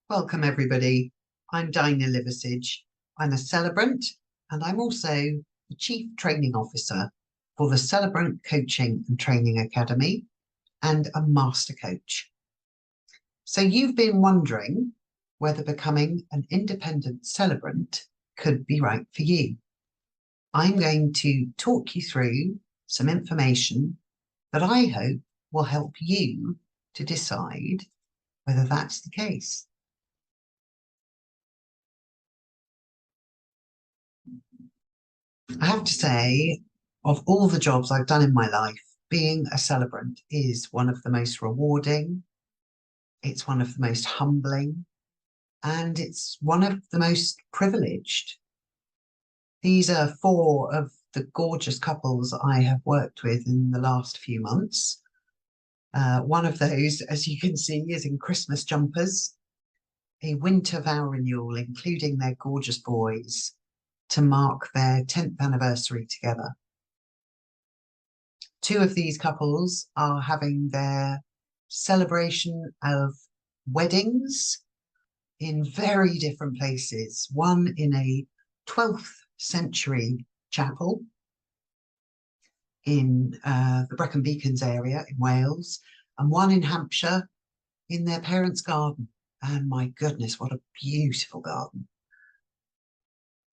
Welcome, everybody. I'm Dinah Liversidge. I'm a celebrant, and I'm also the Chief Training Officer for the Celebrant Coaching and Training Academy and a Master Coach. So you've been wondering whether becoming an independent celebrant could be right for you. I'm going to talk you through some information that I hope will help you to decide whether that's the case. I have to say, of all the jobs I've done in my life, being a celebrant is one of the most rewarding, it's one of the most humbling, and it's one of the most privileged. These are four of the gorgeous couples I have worked with in the last few months. One of those, as you can see, is in Christmas jumpers, a winter vow renewal, including their gorgeous boys, to mark their 10th anniversary together. Two of these couples are having their celebration of weddings in very different places. One in a 12th century chapel in the Brecon Beacons area in Wales, and one in Hampshire in their parents' garden. And my goodness, what a beautiful garden.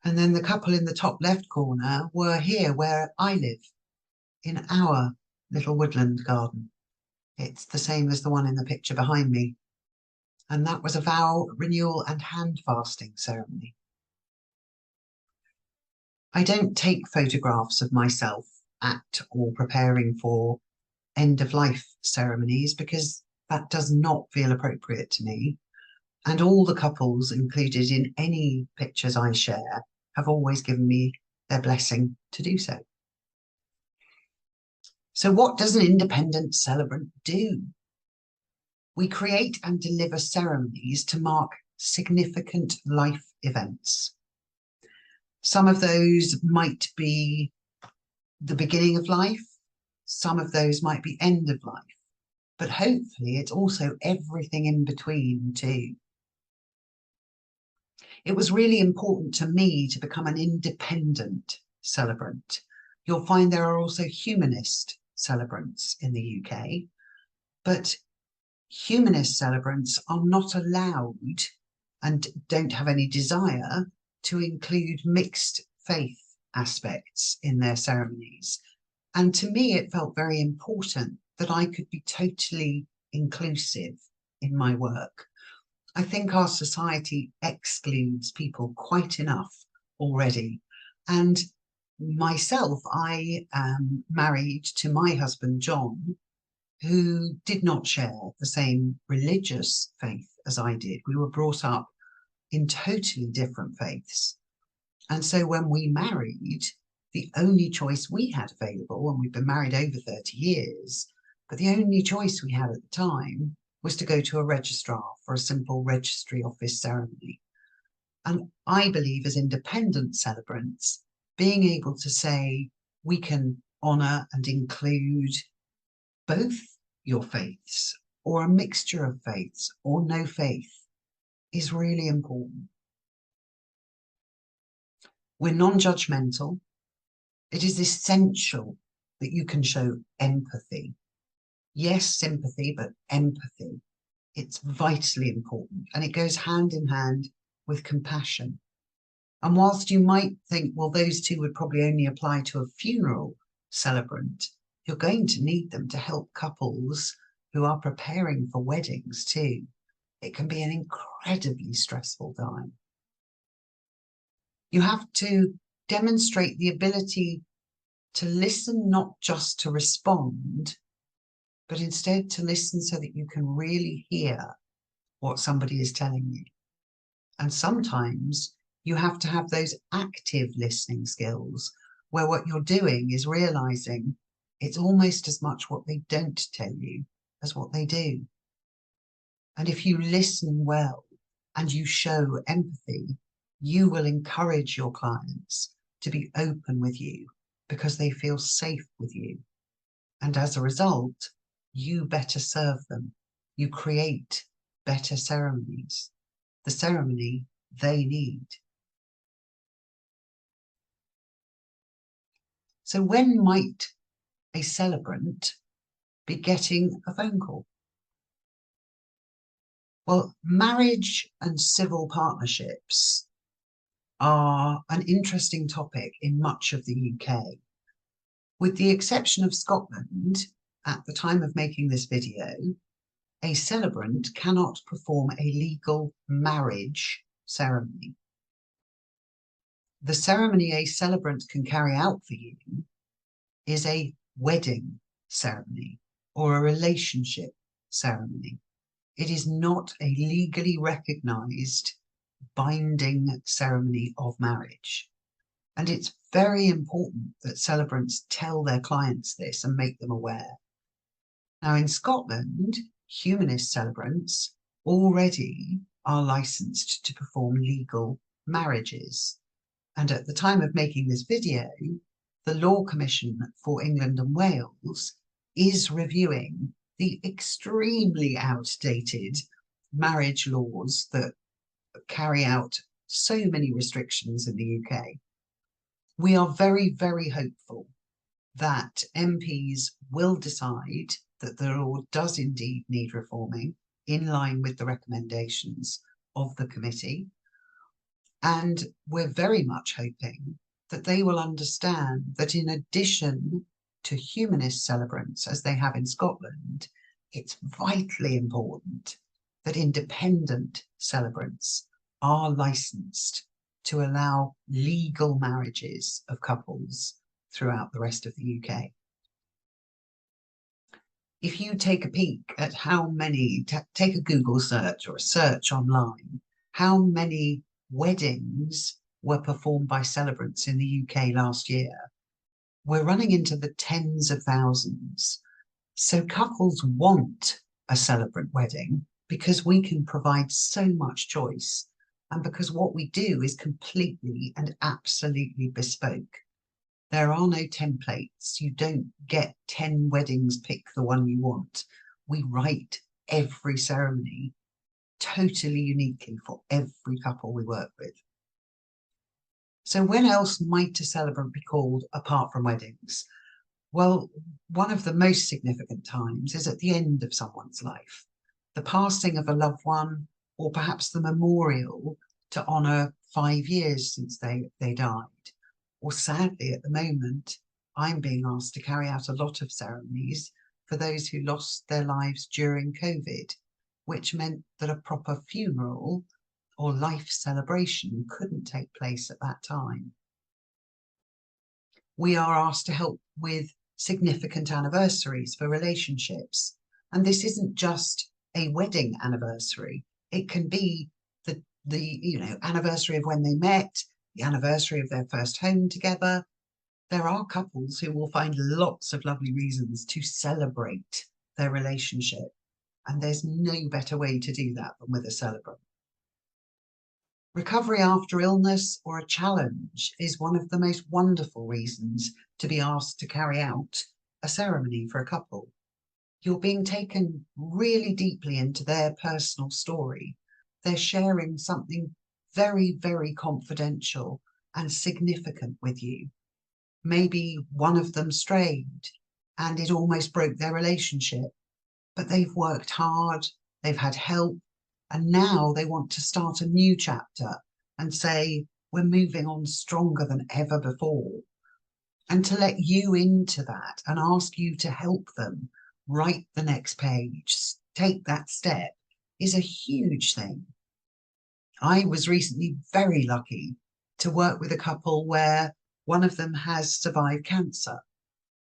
And then the couple in the top left corner were here where I live, in our little woodland garden. It's the same as the one in the picture behind me. And that was a vow renewal and hand fasting ceremony. I don't take photographs of myself at or preparing for end of life ceremonies because that does not feel appropriate to me. And all the couples included in any pictures I share have always given me their blessing to do so. So what does an independent celebrant do? We create and deliver ceremonies to mark significant life events. Some of those might be the beginning of life. Some of those might be end of life. But hopefully it's also everything in between too. It was really important to me to become an independent celebrant. You'll find there are also humanist celebrants in the UK, but humanist celebrants are not allowed and don't have any desire to include mixed faith aspects in their ceremonies. And to me, it felt very important that I could be totally inclusive in my work. I think our society excludes people quite enough already. And myself, I am married to my husband, John, who did not share the same religious faith as I did. We were brought up in totally different faiths. And so when we married, the only choice we had available, and we've been married over 30 years, but the only choice we had at the time was to go to a registrar for a simple registry office ceremony. And I believe as independent celebrants, being able to say we can honour and include both your faiths or a mixture of faiths or no faith is really important. We're non-judgmental. It is essential that you can show empathy. Yes, sympathy, but empathy. It's vitally important, and it goes hand in hand with compassion. And whilst you might think, well, those two would probably only apply to a funeral celebrant, you're going to need them to help couples who are preparing for weddings too. It can be an incredibly stressful time. You have to demonstrate the ability to listen, not just to respond, but instead to listen so that you can really hear what somebody is telling you. And sometimes you have to have those active listening skills where what you're doing is realizing it's almost as much what they don't tell you as what they do. And if you listen well and you show empathy, you will encourage your clients to be open with you because they feel safe with you. And as a result, you better serve them. You create better ceremonies. the ceremony they need. So when might a celebrant be getting a phone call? Well, marriage and civil partnerships are an interesting topic in much of the UK. With the exception of Scotland, at the time of making this video, a celebrant cannot perform a legal marriage ceremony. The ceremony a celebrant can carry out for you is a wedding ceremony or a relationship ceremony. It is not a legally recognised binding ceremony of marriage. And it's very important that celebrants tell their clients this and make them aware. Now, in Scotland, humanist celebrants already are licensed to perform legal marriages. And at the time of making this video, the Law Commission for England and Wales is reviewing the extremely outdated marriage laws that carry out so many restrictions in the UK. We are very, very hopeful that MPs will decide that the law does indeed need reforming in line with the recommendations of the committee. And we're very much hoping that they will understand that in addition to humanist celebrants, as they have in Scotland, it's vitally important that independent celebrants are licensed to allow legal marriages of couples throughout the rest of the UK. If you take a peek at how many, take a Google search or a search online, how many weddings were performed by celebrants in the UK last year, we're running into the tens of thousands. So couples want a celebrant wedding because we can provide so much choice, and because what we do is completely and absolutely bespoke. There are no templates. You don't get 10 weddings, pick the one you want. We write every ceremony totally uniquely for every couple we work with. So when else might a celebrant be called apart from weddings? Well, one of the most significant times is at the end of someone's life, the passing of a loved one, or perhaps the memorial to honour 5 years since they died. Or sadly, at the moment, I'm being asked to carry out a lot of ceremonies for those who lost their lives during COVID, which meant that a proper funeral or life celebration couldn't take place at that time. We are asked to help with significant anniversaries for relationships. And this isn't just a wedding anniversary. It can be the anniversary of when they met, the anniversary of their first home together. There are couples who will find lots of lovely reasons to celebrate their relationship. And there's no better way to do that than with a celebrant. Recovery after illness or a challenge is one of the most wonderful reasons to be asked to carry out a ceremony for a couple. You're being taken really deeply into their personal story. They're sharing something very, very confidential and significant with you. Maybe one of them strayed and it almost broke their relationship, but they've worked hard, they've had help, and now they want to start a new chapter and say, we're moving on stronger than ever before. And to let you into that and ask you to help them write the next page, take that step, is a huge thing. I was recently very lucky to work with a couple where one of them has survived cancer.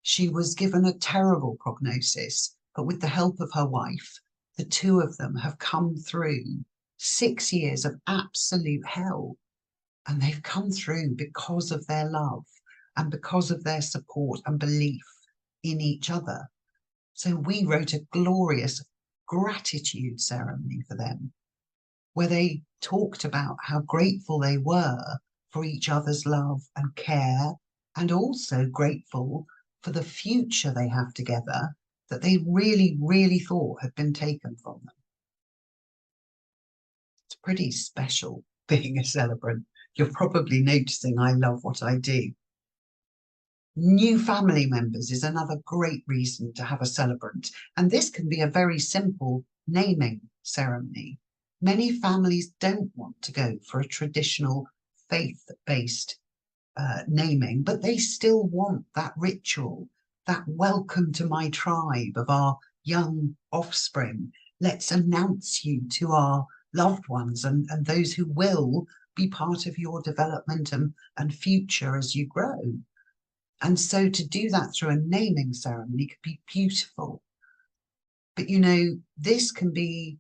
She was given a terrible prognosis, but with the help of her wife, the two of them have come through 6 years of absolute hell. And they've come through because of their love and because of their support and belief in each other. So we wrote a glorious gratitude ceremony for them, where they talked about how grateful they were for each other's love and care, and also grateful for the future they have together that they really, really thought had been taken from them. pretty special being a celebrant. You're probably noticing I love what I do. New family members is another great reason to have a celebrant, and this can be a very simple naming ceremony. Many families don't want to go for a traditional faith-based naming, but they still want that ritual, that welcome to my tribe of our young offspring. Let's announce you to our loved ones and those who will be part of your development and future as you grow. And so to do that through a naming ceremony could be beautiful. But you know, this can be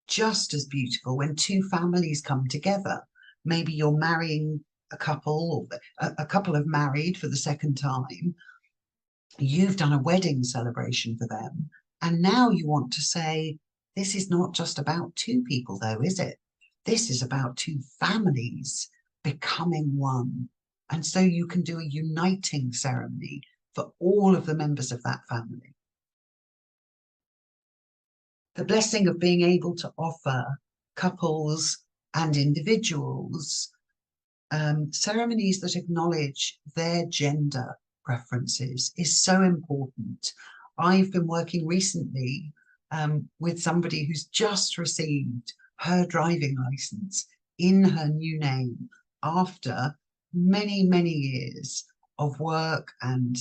just as beautiful when two families come together. Maybe you're marrying a couple, or a couple have married for the second time. You've done a wedding celebration for them. And now you want to say, this is not just about two people, though, is it? This is about two families becoming one. And so you can do a uniting ceremony for all of the members of that family. The blessing of being able to offer couples and individuals ceremonies that acknowledge their gender preferences is so important. I've been working recently with somebody who's just received her driving license in her new name after many, many years of work and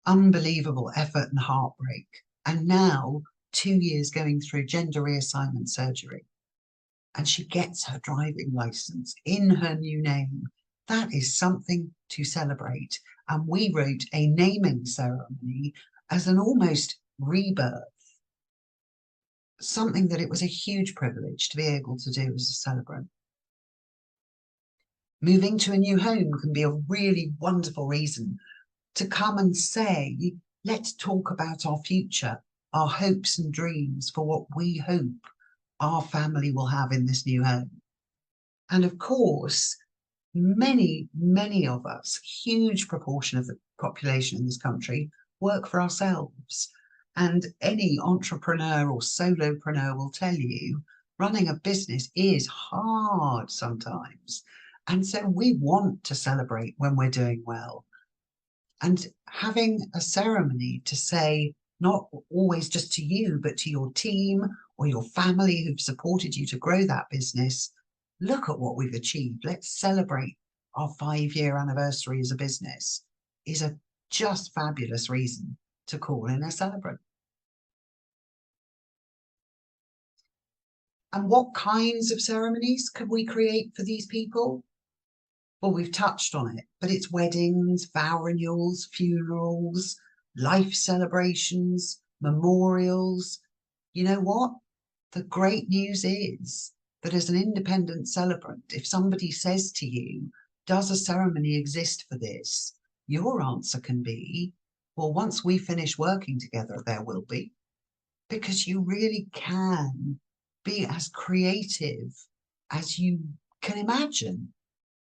unbelievable effort and heartbreak. And now 2 years going through gender reassignment surgery. And she gets her driving license in her new name. That is something to celebrate. And we wrote a naming ceremony as an almost rebirth, something that it was a huge privilege to be able to do as a celebrant. Moving to a new home can be a really wonderful reason to come and say, let's talk about our future, our hopes and dreams for what we hope our family will have in this new home. And of course, many, many of us, huge proportion of the population in this country, work for ourselves. And any entrepreneur or solopreneur will tell you, running a business is hard sometimes. And so we want to celebrate when we're doing well. And having a ceremony to say, not always just to you, but to your team or your family who've supported you to grow that business, look at what we've achieved. Let's celebrate our 5-year anniversary as a business, is a just fabulous reason to call in a celebrant. And what kinds of ceremonies could we create for these people? Well, we've touched on it, but it's weddings, vow renewals, funerals, life celebrations, memorials. You know what? The great news is that as an independent celebrant, if somebody says to you, does a ceremony exist for this? Your answer can be, well, once we finish working together, there will be. Because you really can be as creative as you can imagine.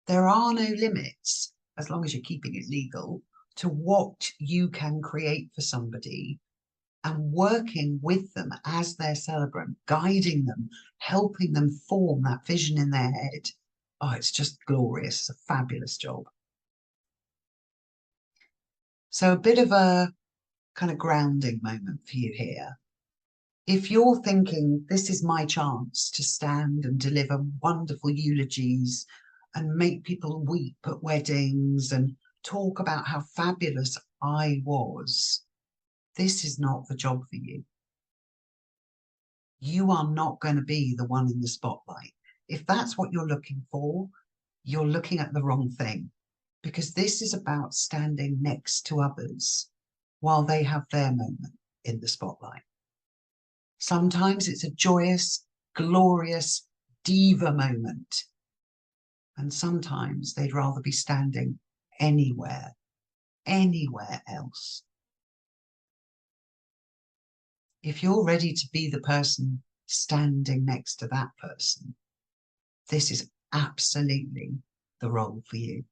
There are no limits, as long as you're keeping it legal, to what you can create for somebody, and working with them as their celebrant, guiding them, helping them form that vision in their head. Oh, it's just glorious. It's a fabulous job. So a bit of a kind of grounding moment for you here. If you're thinking, this is my chance to stand and deliver wonderful eulogies and make people weep at weddings and talk about how fabulous I was, this is not the job for you. You are not going to be the one in the spotlight. If that's what you're looking for, you're looking at the wrong thing, because this is about standing next to others while they have their moment in the spotlight. Sometimes it's a joyous, glorious diva moment. And sometimes they'd rather be standing anywhere else. If you're ready to be the person standing next to that person, this is absolutely the role for you.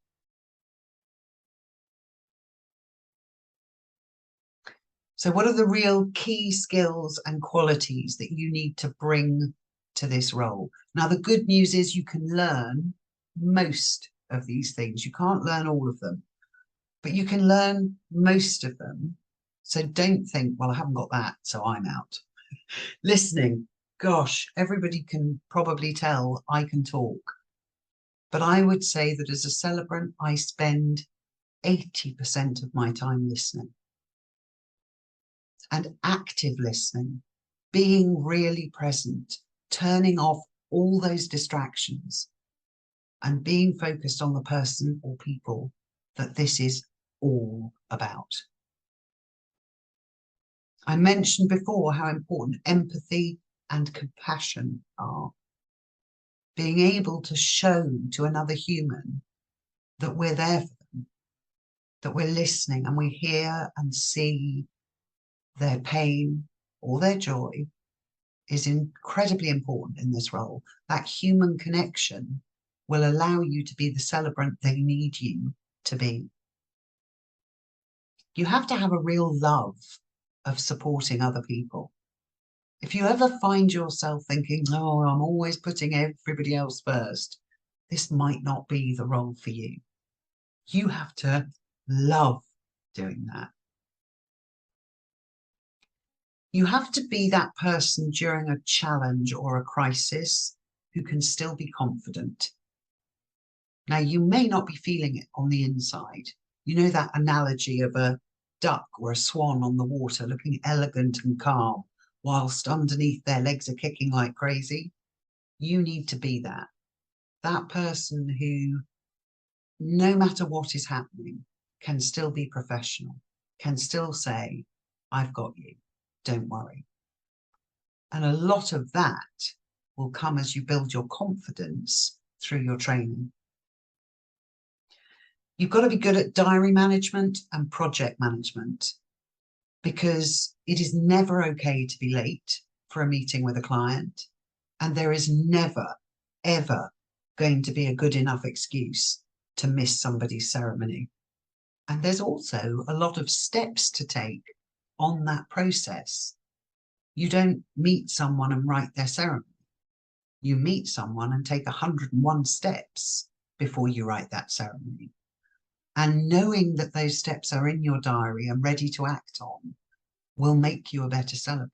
So what are the real key skills and qualities that you need to bring to this role. Now, the good news is you can learn most of these things. You can't learn all of them, but you can learn most of them. So don't think, well, I haven't got that, so I'm out. Listening, gosh, everybody can probably tell I can talk. But I would say that as a celebrant, I spend 80% of my time listening. And active listening, being really present, turning off all those distractions and being focused on the person or people that this is all about. I mentioned before how important empathy and compassion are. Being able to show to another human that we're there for them, that we're listening and we hear and see their pain or their joy is incredibly important in this role. That human connection will allow you to be the celebrant they need you to be. You have to have a real love of supporting other people. If you ever find yourself thinking, oh, I'm always putting everybody else first, this might not be the role for you. You have to love doing that. You have to be that person during a challenge or a crisis who can still be confident. Now, you may not be feeling it on the inside. You know that analogy of a duck or a swan on the water looking elegant and calm whilst underneath their legs are kicking like crazy? You need to be that person who, no matter what is happening, can still be professional, can still say, I've got you, don't worry. And a lot of that will come as you build your confidence through your training. You've got to be good at diary management and project management, because it is never okay to be late for a meeting with a client. And there is never, ever going to be a good enough excuse to miss somebody's ceremony. And there's also a lot of steps to take on that process. You don't meet someone and write their ceremony. You meet someone and take 101 steps before you write that ceremony. And knowing that those steps are in your diary and ready to act on will make you a better celebrant.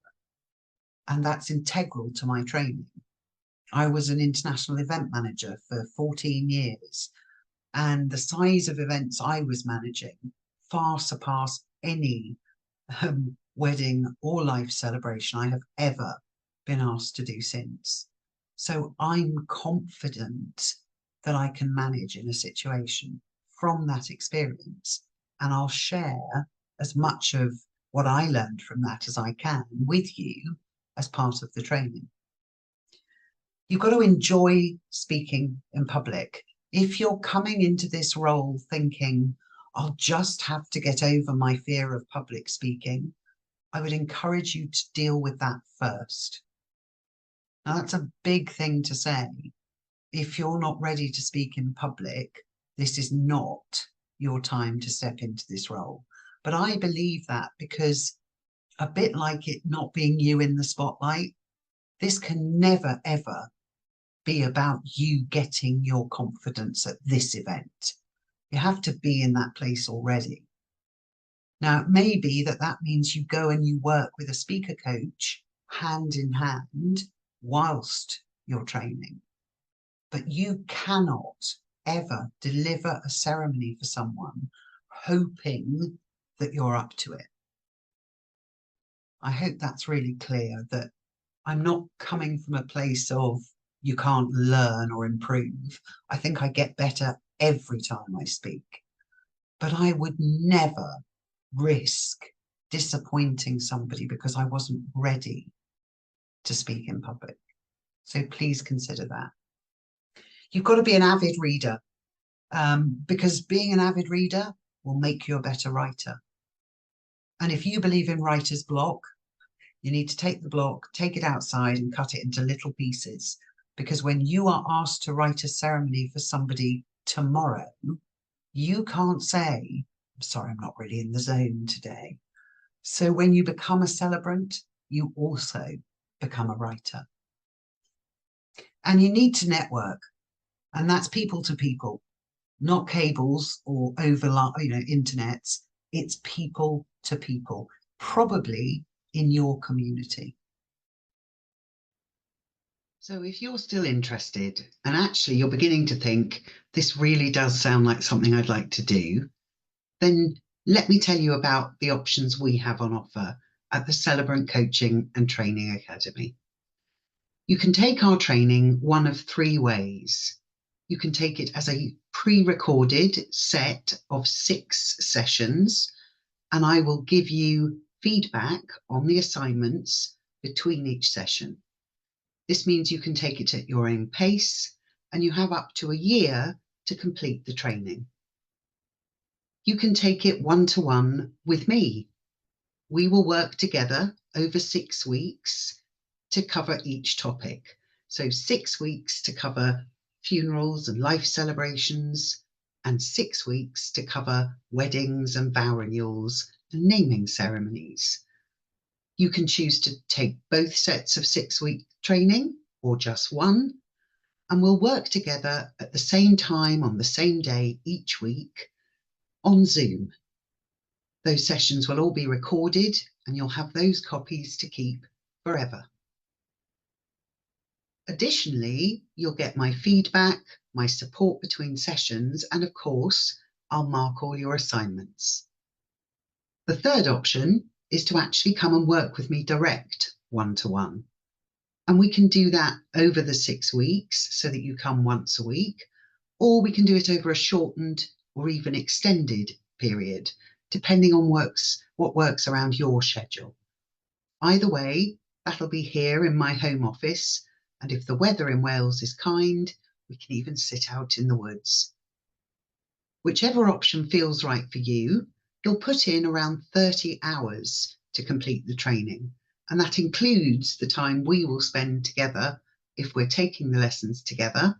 And that's integral to my training. I was an international event manager for 14 years, and the size of events I was managing far surpassed any wedding or life celebration I have ever been asked to do since. So I'm confident that I can manage in a situation from that experience, and I'll share as much of what I learned from that as I can with you as part of the training. You've got to enjoy speaking in public. If you're coming into this role thinking, I'll just have to get over my fear of public speaking, I would encourage you to deal with that first. Now, that's a big thing to say. If you're not ready to speak in public, this is not your time to step into this role. But I believe that because, a bit like it not being you in the spotlight, this can never, ever be about you getting your confidence at this event. You have to be in that place already. Now, it may be that means you go and you work with a speaker coach hand in hand whilst you're training. But you cannot ever deliver a ceremony for someone hoping that you're up to it. I hope that's really clear, that I'm not coming from a place of you can't learn or improve. I think I get better every time I speak. But I would never risk disappointing somebody because I wasn't ready to speak in public. So please consider that. You've got to be an avid reader, because being an avid reader will make you a better writer. And if you believe in writer's block, you need to take the block, take it outside and cut it into little pieces. Because when you are asked to write a ceremony for somebody tomorrow, you can't say, I'm sorry, I'm not really in the zone today. So when you become a celebrant, you also become a writer. And you need to network, and that's people to people, not cables or internets. It's people to people, probably in your community. So if you're still interested and actually you're beginning to think this really does sound like something I'd like to do, then let me tell you about the options we have on offer at the Celebrant Coaching and Training Academy. You can take our training one of three ways. You can take it as a pre-recorded set of 6 sessions, and I will give you feedback on the assignments between each session. This means you can take it at your own pace, and you have up to a year to complete the training. You can take it one-to-one with me. We will work together over 6 weeks to cover each topic. So 6 weeks to cover funerals and life celebrations, and 6 weeks to cover weddings and vow renewals and naming ceremonies. You can choose to take both sets of 6-week training or just one, and we'll work together at the same time on the same day each week on Zoom. Those sessions will all be recorded and you'll have those copies to keep forever. Additionally, you'll get my feedback, my support between sessions, and of course, I'll mark all your assignments. The third option is to actually come and work with me direct one-to-one. And we can do that over the 6 weeks so that you come once a week, or we can do it over a shortened or even extended period, depending on what works around your schedule. Either way, that'll be here in my home office, and if the weather in Wales is kind, we can even sit out in the woods. Whichever option feels right for you, you'll put in around 30 hours to complete the training, and that includes the time we will spend together if we're taking the lessons together,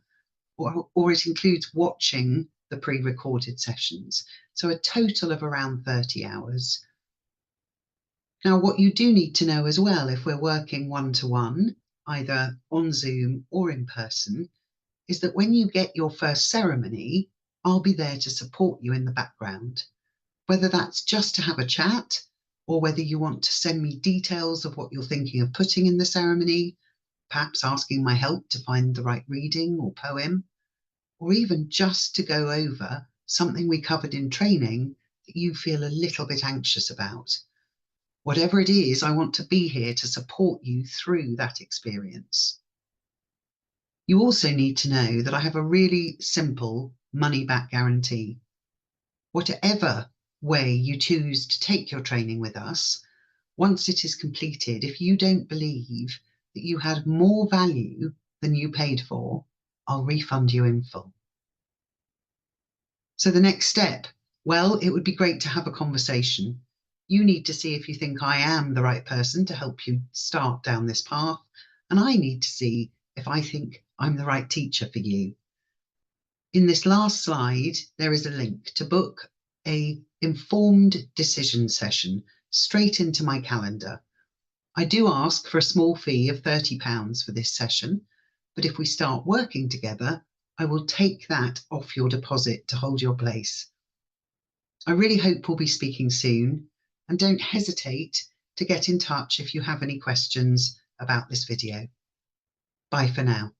or it includes watching the pre-recorded sessions. So a total of around 30 hours. Now, what you do need to know as well, if we're working one-to-one, either on Zoom or in person, is that when you get your first ceremony, I'll be there to support you in the background, whether that's just to have a chat or whether you want to send me details of what you're thinking of putting in the ceremony, perhaps asking my help to find the right reading or poem, or even just to go over something we covered in training that you feel a little bit anxious about. Whatever it is, I want to be here to support you through that experience. You also need to know that I have a really simple money-back guarantee. Whatever way you choose to take your training with us, once it is completed, if you don't believe that you had more value than you paid for, I'll refund you in full. So the next step, well, it would be great to have a conversation. You need to see if you think I am the right person to help you start down this path, and I need to see if I think I'm the right teacher for you. In this last slide, there is a link to book an informed decision session straight into my calendar. I do ask for a small fee of £30 for this session, but if we start working together, I will take that off your deposit to hold your place. I really hope we'll be speaking soon, and don't hesitate to get in touch if you have any questions about this video. Bye for now.